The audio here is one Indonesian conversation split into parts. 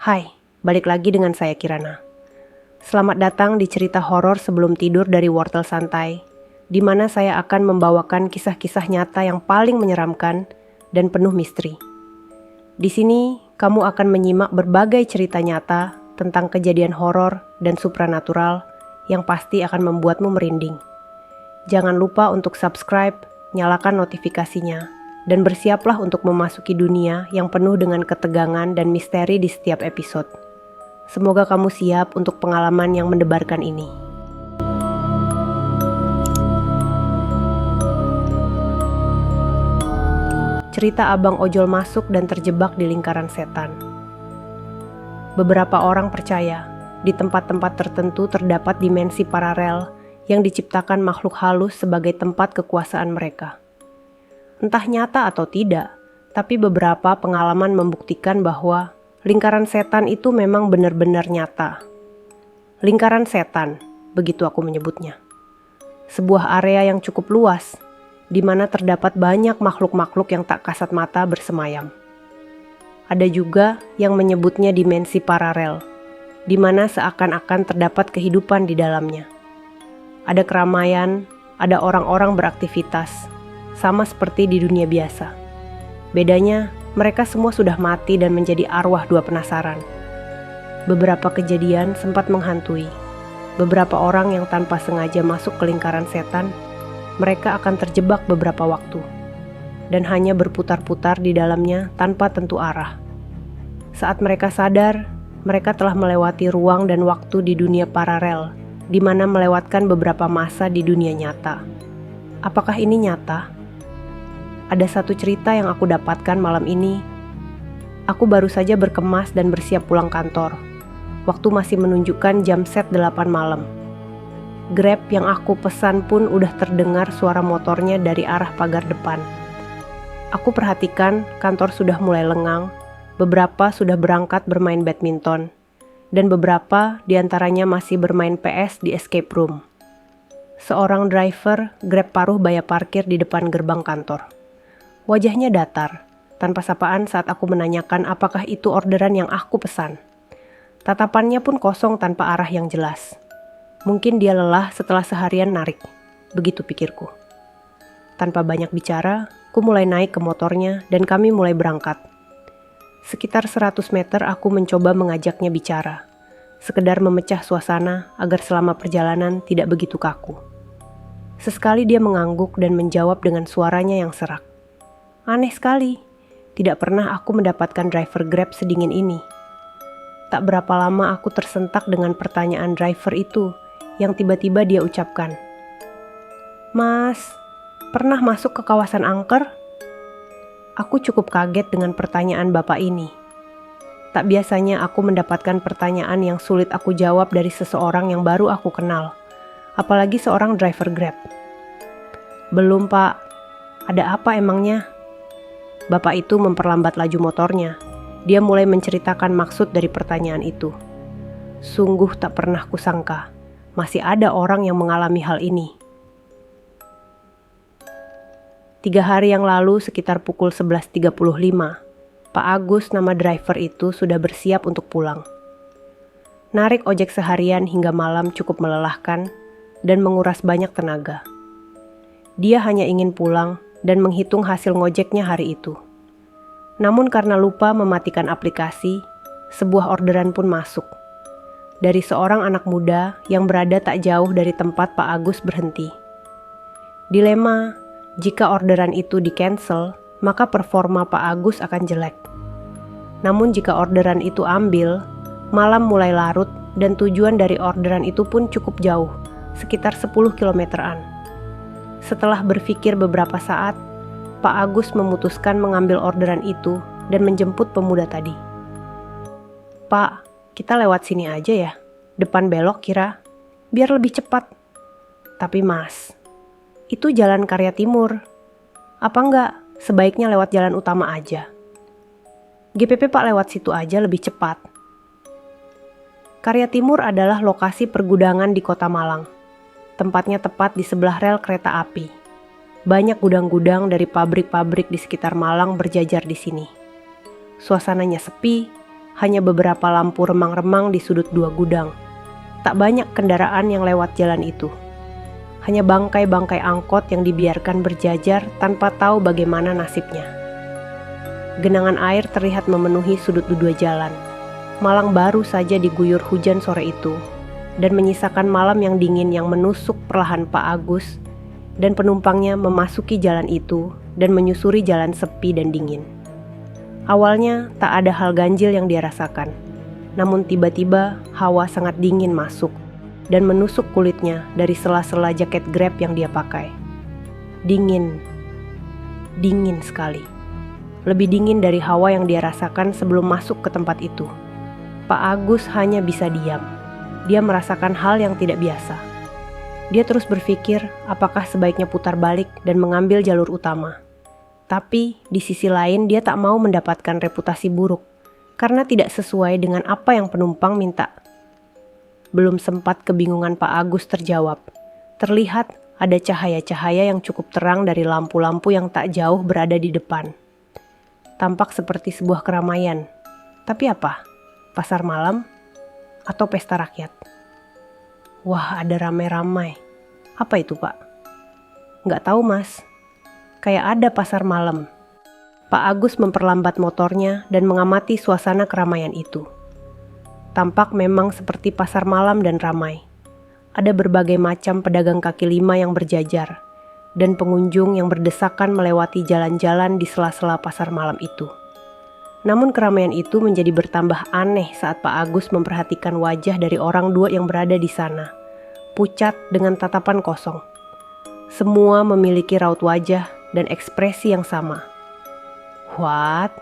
Hai, balik lagi dengan saya Kirana. Selamat datang di cerita horor sebelum tidur dari Wortel Santai, di mana saya akan membawakan kisah-kisah nyata yang paling menyeramkan dan penuh misteri. Di sini, kamu akan menyimak berbagai cerita nyata tentang kejadian horor dan supranatural yang pasti akan membuatmu merinding. Jangan lupa untuk subscribe, nyalakan notifikasinya, dan bersiaplah untuk memasuki dunia yang penuh dengan ketegangan dan misteri di setiap episode. Semoga kamu siap untuk pengalaman yang mendebarkan ini. Cerita Abang Ojol masuk dan terjebak di lingkaran setan. Beberapa orang percaya, di tempat-tempat tertentu terdapat dimensi paralel yang diciptakan makhluk halus sebagai tempat kekuasaan mereka. Entah nyata atau tidak, tapi beberapa pengalaman membuktikan bahwa lingkaran setan itu memang benar-benar nyata. Lingkaran setan, begitu aku menyebutnya. Sebuah area yang cukup luas, di mana terdapat banyak makhluk-makhluk yang tak kasat mata bersemayam. Ada juga yang menyebutnya dimensi paralel, di mana seakan-akan terdapat kehidupan di dalamnya. Ada keramaian, ada orang-orang beraktivitas, sama seperti di dunia biasa. Bedanya, mereka semua sudah mati dan menjadi arwah dua penasaran. Beberapa kejadian sempat menghantui. Beberapa orang yang tanpa sengaja masuk ke lingkaran setan, mereka akan terjebak beberapa waktu, dan hanya berputar-putar di dalamnya tanpa tentu arah. Saat mereka sadar, mereka telah melewati ruang dan waktu di dunia paralel, di mana melewatkan beberapa masa di dunia nyata. Apakah ini nyata? Ada satu cerita yang aku dapatkan malam ini. Aku baru saja berkemas dan bersiap pulang kantor. Waktu masih menunjukkan jam set 8 malam. Grab yang aku pesan pun udah terdengar suara motornya dari arah pagar depan. Aku perhatikan kantor sudah mulai lengang, beberapa sudah berangkat bermain badminton, dan beberapa diantaranya masih bermain PS di escape room. Seorang driver Grab paruh baya parkir di depan gerbang kantor. Wajahnya datar, tanpa sapaan saat aku menanyakan apakah itu orderan yang aku pesan. Tatapannya pun kosong tanpa arah yang jelas. Mungkin dia lelah setelah seharian narik, begitu pikirku. Tanpa banyak bicara, aku mulai naik ke motornya dan kami mulai berangkat. Sekitar 100 meter aku mencoba mengajaknya bicara, sekedar memecah suasana agar selama perjalanan tidak begitu kaku. Sesekali dia mengangguk dan menjawab dengan suaranya yang serak. Aneh sekali, tidak pernah aku mendapatkan driver Grab sedingin ini. Tak berapa lama aku tersentak dengan pertanyaan driver itu yang tiba-tiba dia ucapkan. Mas, pernah masuk ke kawasan angker? Aku cukup kaget dengan pertanyaan bapak ini. Tak biasanya aku mendapatkan pertanyaan yang sulit aku jawab dari seseorang yang baru aku kenal, apalagi seorang driver Grab. Belum pak, ada apa emangnya? Bapak itu memperlambat laju motornya. Dia mulai menceritakan maksud dari pertanyaan itu. Sungguh tak pernah kusangka, masih ada orang yang mengalami hal ini. 3 hari yang lalu sekitar pukul 11.35, Pak Agus nama driver itu sudah bersiap untuk pulang. Narik ojek seharian hingga malam cukup melelahkan dan menguras banyak tenaga. Dia hanya ingin pulang dan menghitung hasil ngojeknya hari itu. Namun karena lupa mematikan aplikasi, sebuah orderan pun masuk. Dari seorang anak muda yang berada tak jauh dari tempat Pak Agus berhenti. Dilema, jika orderan itu di-cancel, maka performa Pak Agus akan jelek. Namun jika orderan itu ambil, malam mulai larut dan tujuan dari orderan itu pun cukup jauh, sekitar 10 kilometeran. Setelah berpikir beberapa saat, Pak Agus memutuskan mengambil orderan itu dan menjemput pemuda tadi. Pak, kita lewat sini aja ya, depan belok kira, biar lebih cepat. Tapi mas, itu jalan Karya Timur. Apa enggak, sebaiknya lewat jalan utama aja. GPP Pak lewat situ aja lebih cepat. Karya Timur adalah lokasi pergudangan di Kota Malang. Tempatnya tepat di sebelah rel kereta api. Banyak gudang-gudang dari pabrik-pabrik di sekitar Malang berjajar di sini. Suasananya sepi, hanya beberapa lampu remang-remang di sudut dua gudang. Tak banyak kendaraan yang lewat jalan itu. Hanya bangkai-bangkai angkot yang dibiarkan berjajar tanpa tahu bagaimana nasibnya. Genangan air terlihat memenuhi sudut dua jalan. Malang baru saja diguyur hujan sore itu, dan menyisakan malam yang dingin yang menusuk perlahan Pak Agus dan penumpangnya memasuki jalan itu dan menyusuri jalan sepi dan dingin. Awalnya tak ada hal ganjil yang dia rasakan, namun tiba-tiba hawa sangat dingin masuk dan menusuk kulitnya dari sela-sela jaket Grab yang dia pakai. Dingin sekali. Lebih dingin dari hawa yang dia rasakan sebelum masuk ke tempat itu. Pak Agus hanya bisa diam. Dia merasakan hal yang tidak biasa. Dia terus berpikir apakah sebaiknya putar balik dan mengambil jalur utama. Tapi di sisi lain dia tak mau mendapatkan reputasi buruk karena tidak sesuai dengan apa yang penumpang minta. Belum sempat kebingungan Pak Agus terjawab. Terlihat ada cahaya-cahaya yang cukup terang dari lampu-lampu yang tak jauh berada di depan. Tampak seperti sebuah keramaian. Tapi apa? Pasar malam? Atau pesta rakyat? Wah, ada ramai-ramai. Apa itu, Pak? Nggak tahu, Mas. Kayak ada pasar malam. Pak Agus memperlambat motornya dan mengamati suasana keramaian itu. Tampak memang seperti pasar malam dan ramai. Ada berbagai macam pedagang kaki lima yang berjajar, dan pengunjung yang berdesakan melewati jalan-jalan di sela-sela pasar malam itu. Namun keramaian itu menjadi bertambah aneh saat Pak Agus memperhatikan wajah dari orang dua yang berada di sana, pucat dengan tatapan kosong. Semua memiliki raut wajah dan ekspresi yang sama. What?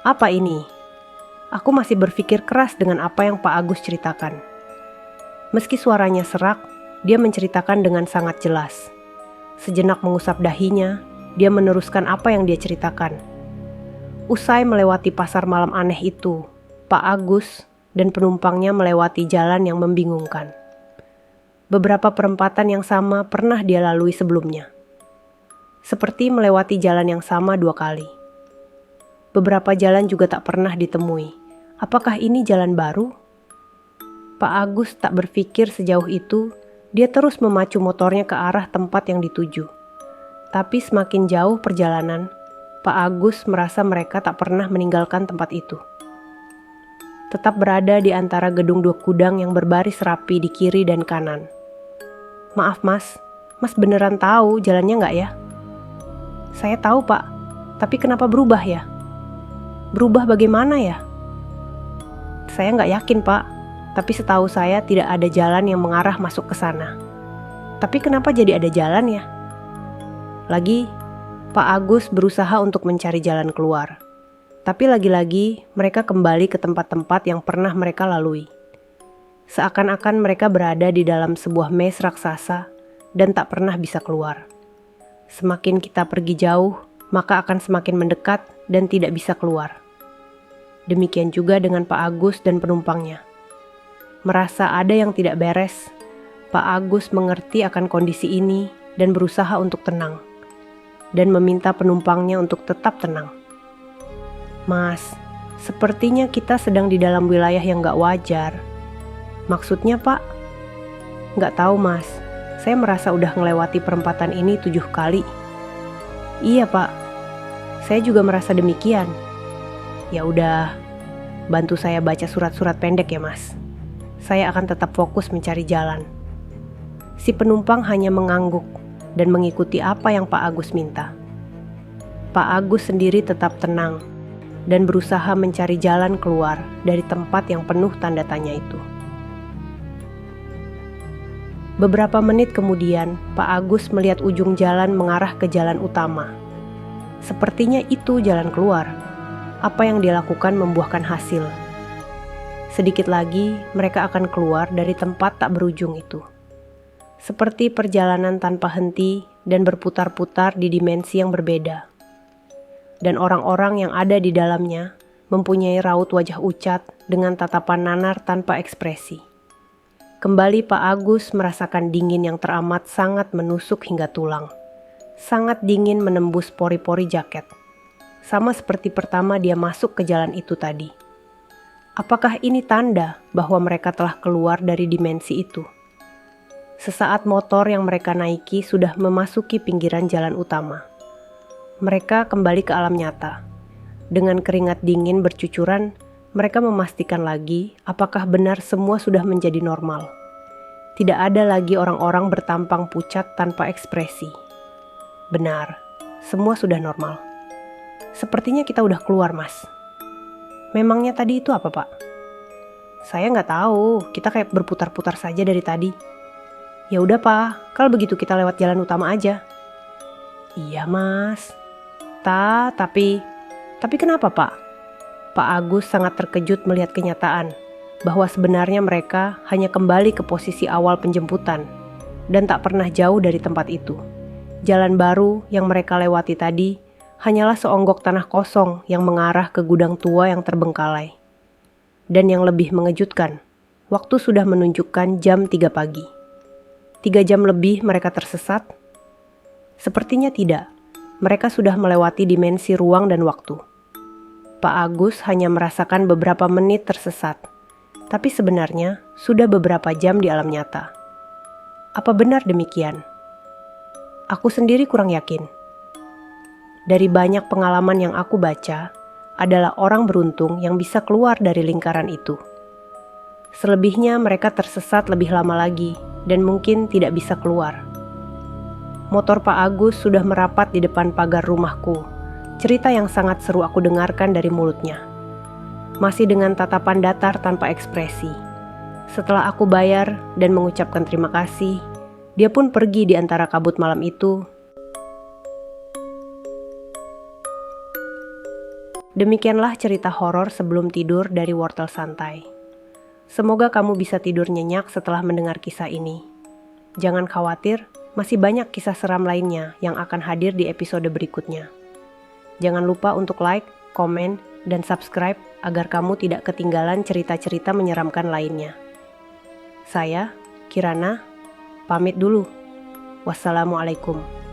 Apa ini? Aku masih berpikir keras dengan apa yang Pak Agus ceritakan. Meski suaranya serak, dia menceritakan dengan sangat jelas. Sejenak mengusap dahinya, dia meneruskan apa yang dia ceritakan. Usai melewati pasar malam aneh itu, Pak Agus dan penumpangnya melewati jalan yang membingungkan. Beberapa perempatan yang sama pernah dia lalui sebelumnya. Seperti melewati jalan yang sama 2 kali. Beberapa jalan juga tak pernah ditemui. Apakah ini jalan baru? Pak Agus tak berpikir sejauh itu, dia terus memacu motornya ke arah tempat yang dituju. Tapi semakin jauh perjalanan, Pak Agus merasa mereka tak pernah meninggalkan tempat itu. Tetap berada di antara gedung 2 gudang yang berbaris rapi di kiri dan kanan. Maaf mas beneran tahu jalannya nggak ya? Saya tahu pak, tapi kenapa berubah ya? Berubah bagaimana ya? Saya nggak yakin pak, tapi setahu saya tidak ada jalan yang mengarah masuk ke sana. Tapi kenapa jadi ada jalan ya? Lagi, Pak Agus berusaha untuk mencari jalan keluar. Tapi lagi-lagi mereka kembali ke tempat-tempat yang pernah mereka lalui. Seakan-akan mereka berada di dalam sebuah mes raksasa dan tak pernah bisa keluar. Semakin kita pergi jauh, maka akan semakin mendekat dan tidak bisa keluar. Demikian juga dengan Pak Agus dan penumpangnya. Merasa ada yang tidak beres, Pak Agus mengerti akan kondisi ini dan berusaha untuk tenang, dan meminta penumpangnya untuk tetap tenang. Mas, sepertinya kita sedang di dalam wilayah yang gak wajar. Maksudnya pak? Gak tahu mas, saya merasa udah ngelewati perempatan ini 7 kali. Iya pak, saya juga merasa demikian. Ya udah, bantu saya baca surat-surat pendek ya mas. Saya akan tetap fokus mencari jalan. Si penumpang hanya mengangguk dan mengikuti apa yang Pak Agus minta. Pak Agus sendiri tetap tenang dan berusaha mencari jalan keluar dari tempat yang penuh tanda tanya itu. Beberapa menit kemudian, Pak Agus melihat ujung jalan mengarah ke jalan utama. Sepertinya itu jalan keluar. Apa yang dilakukan membuahkan hasil. Sedikit lagi, mereka akan keluar dari tempat tak berujung itu. Seperti perjalanan tanpa henti dan berputar-putar di dimensi yang berbeda. Dan orang-orang yang ada di dalamnya mempunyai raut wajah ucat dengan tatapan nanar tanpa ekspresi. Kembali Pak Agus merasakan dingin yang teramat sangat menusuk hingga tulang. Sangat dingin menembus pori-pori jaket. Sama seperti pertama dia masuk ke jalan itu tadi. Apakah ini tanda bahwa mereka telah keluar dari dimensi itu? Sesaat motor yang mereka naiki sudah memasuki pinggiran jalan utama. Mereka kembali ke alam nyata. Dengan keringat dingin bercucuran, mereka memastikan lagi apakah benar semua sudah menjadi normal. Tidak ada lagi orang-orang bertampang pucat tanpa ekspresi. Benar, semua sudah normal. Sepertinya kita udah keluar, Mas. Memangnya tadi itu apa, Pak? Saya nggak tahu, kita kayak berputar-putar saja dari tadi. Ya udah, Pak, kalau begitu kita lewat jalan utama aja. Iya, Mas. Tapi kenapa, Pak? Pak Agus sangat terkejut melihat kenyataan bahwa sebenarnya mereka hanya kembali ke posisi awal penjemputan dan tak pernah jauh dari tempat itu. Jalan baru yang mereka lewati tadi hanyalah seonggok tanah kosong yang mengarah ke gudang tua yang terbengkalai. Dan yang lebih mengejutkan, waktu sudah menunjukkan jam 3 pagi. 3 jam lebih mereka tersesat? Sepertinya tidak. Mereka sudah melewati dimensi ruang dan waktu. Pak Agus hanya merasakan beberapa menit tersesat, tapi sebenarnya sudah beberapa jam di alam nyata. Apa benar demikian? Aku sendiri kurang yakin. Dari banyak pengalaman yang aku baca, adalah orang beruntung yang bisa keluar dari lingkaran itu. Selebihnya mereka tersesat lebih lama lagi dan mungkin tidak bisa keluar. Motor Pak Agus sudah merapat di depan pagar rumahku. Cerita yang sangat seru aku dengarkan dari mulutnya. Masih dengan tatapan datar tanpa ekspresi. Setelah aku bayar dan mengucapkan terima kasih, dia pun pergi di antara kabut malam itu. Demikianlah cerita horor sebelum tidur dari Wortel Santai. Semoga kamu bisa tidur nyenyak setelah mendengar kisah ini. Jangan khawatir, masih banyak kisah seram lainnya yang akan hadir di episode berikutnya. Jangan lupa untuk like, komen, dan subscribe agar kamu tidak ketinggalan cerita-cerita menyeramkan lainnya. Saya, Kirana, pamit dulu. Wassalamualaikum.